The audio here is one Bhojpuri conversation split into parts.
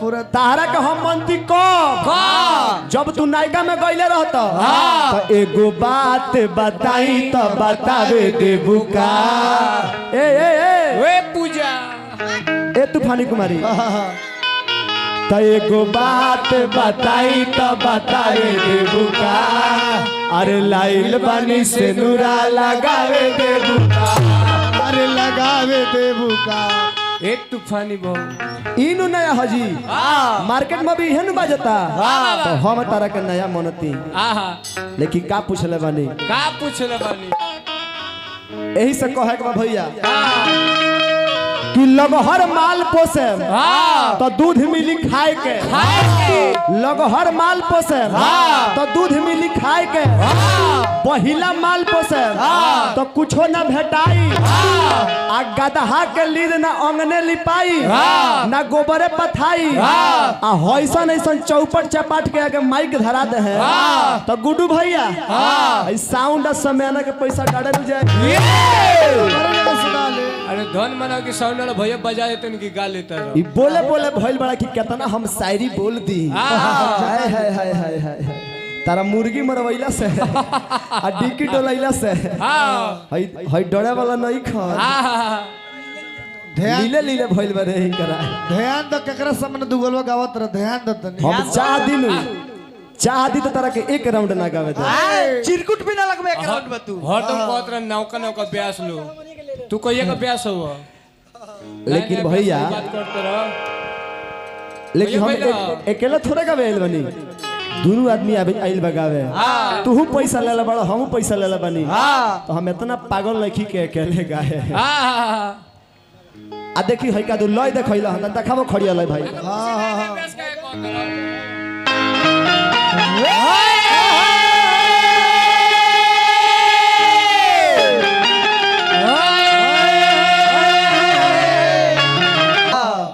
पूरा तारा के हम मनती को जब तू नायका में गईले रहता तो एगो बात बताई तो बतावे देबू का वे पूजा ए तूफानी कुमारी तो एगो बात बताई तो बतावे देबू का अरे लाइल बानी से नूरा लगावे देबू का अरे लगावे देबू का एक तूफानी बहु इनु नया हजी मार्केट में भी हेन बजता तो हम तारा के नया मनती लेकिन का पूछले बानी का पूछले बानी यही से कहे के भैया कि लगहर माल पोसे तो दूध मिली खाए के लगहर माल पोसे तो दूध मिली खाए के पहिला माल पोसे तो कुछो ना भेटाई आ गदहा के लीद ना अंगने लिपाई ना गोबरे पथाई आ हईसन ऐसन चौपट चपाट के आगे माइक धरा दे है तो गुड्डू भैया साउंड समय के पैसा डाले जाए अरे धन मना के साउंड वाला भैया बजा देते इनकी गा लेता रहो ई बोले बोले भइल बड़ा कि कितना हम शायरी बोल दी हाय हाय हाय हाय हाय तारा मुर्गी मरवैला से आ डिक्की डोलैला से हई हई डरे वाला नहीं खा लीले लीले भइल बरे ही करा ध्यान दो केकरा सामने दुगलवा गावत रह ध्यान दो तनी हम चाह दी तो तारा के एक राउंड ना गावे दे चिरकुट भी ना लगबे एक राउंड में तू हर तुम कहत रह नौका नौका ब्यास लो तू कहिए का ब्यास हो लेकिन भैया बात करते रह लेकिन हम अकेला थोड़े गावे आइल बनी दोनों आदमी आइल बगावे तू पैसा लेला बड़ा हम पैसा लेला बनी तो हम इतना पागल लखी के अकेले गाए आ देखी हई का दू लय देखैला हम देखाबो खड़िया लय भाई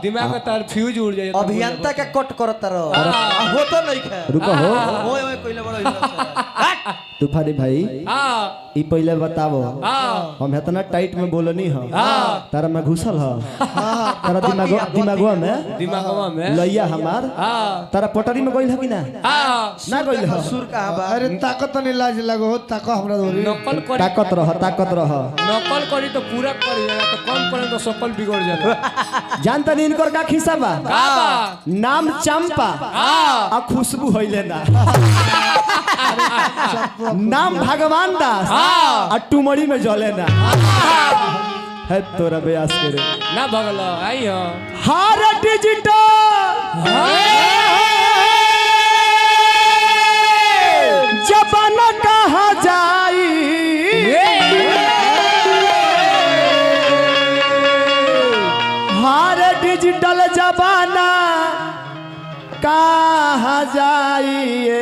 दिमाग में तार फ्यूज उड़ जाए अभियंता के कट करत रहो हो तो नहीं खे रुको हो ओए ओए कोइले बड़ा तूफानी भाई ई पहले बतावो हम इतना टाइट में बोलनी ह तारा में घुसल ह तारा दिमागवा में लइया हमार तारा पटरी में गइल ह कि ना गइल ह सुर कहां बा अरे ताकत नहीं लाज लगो ताको हमरा दोरी नकल करी ताकत रह नकल करी तो पूरा कर जाएगा तो कम करे तो सकल बिगड़ जाएगा जानता नहीं इनकर का खिस्सा बा नाम चंपा आ खुशबू होइले ना नाम भगवान दास आ टुमड़ी में जले ना है तोरा बयास करे ना भगलो आई हो हार डिजिटल जबाना कहा जाई हार डिजिटल जबाना कहा जाइए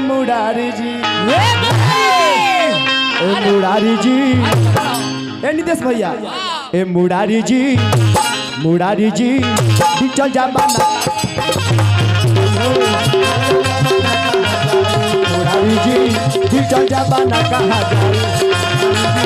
मुरारी जी मुरारी जी ए नितेश भैया ए मुरारी जी डिजिटल जमाना मुरारी जी डिजिटल जमाना कहा जाए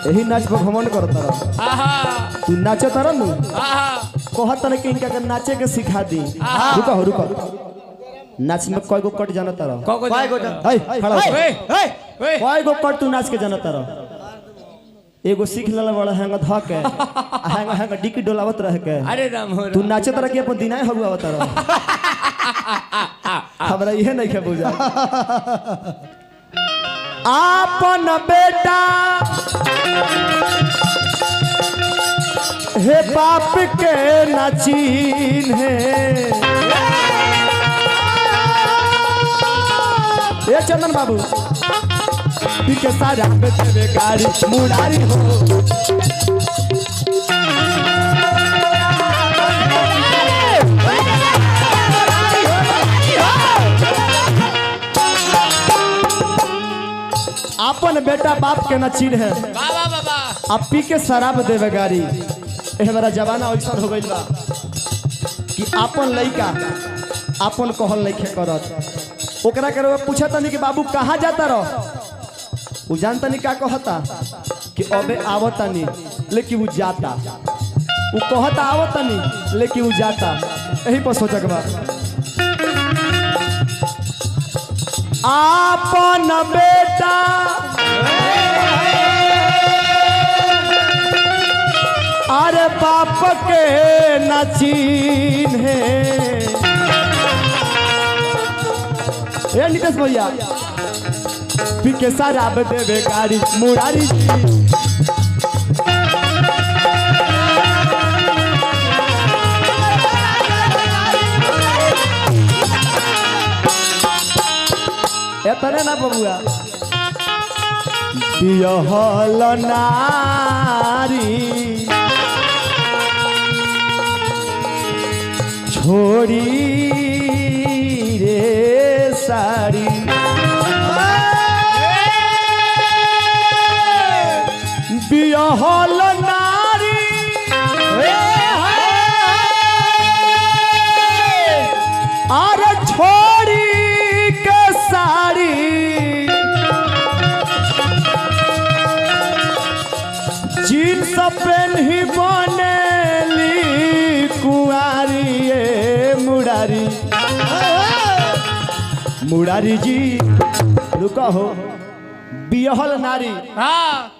यही नाच पर घमंड करता रह तू नाचे तारा नु कहत तने कि इनका के नाचे के सिखा दी रुको नाच में कय गो कट जाना तारा कय गो खड़ा कय गो कट तू नाच के जाना तारा एगो सीख लेला बड़ा हैंग ध के हैंग डिकी डोलावत रह के अरे राम हो तू नाचे तारा के अपन दिनाय हगुआवत तारा हमरा इहे नहीं के बुझा आपन बेटा हे बाप के नाचीन है ये चंदन बाबू पी के शराब देवे गाड़ी मुरारी हो अपन बेटा बाप के न चीर है अब पी के शराब देवे गाड़ी। हमारा जमाना ऐसा हो गइल बा कि अपन लइका अपन कहल नहीं करत ओकरा के पूछा तनी कि बाबू कहाँ जाता रहो वो जानता नहीं का कहता कि अबे आवता नहीं लेकिन वो जाता वो कहता आवता नहीं लेकिन वो जाता। यही पर सोचा के बाद आपन बेटा अरे बाप के न चिन्हे ये नीतीश भैया पी के शराब देवे गाड़ी मुरारी जी एतने ना बबुआ बिहल नारी छोड़ी रे साड़ी बिहल नारी अरे छोड़ी के साड़ी जीन्स पेन्ही बनेली कुआरी मुरारी मुरारी जी रुका हो बिहल नारी हाँ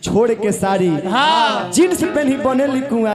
छोड़ के साड़ी हाँ जीन्स पेन्ही बनेली कुआरी।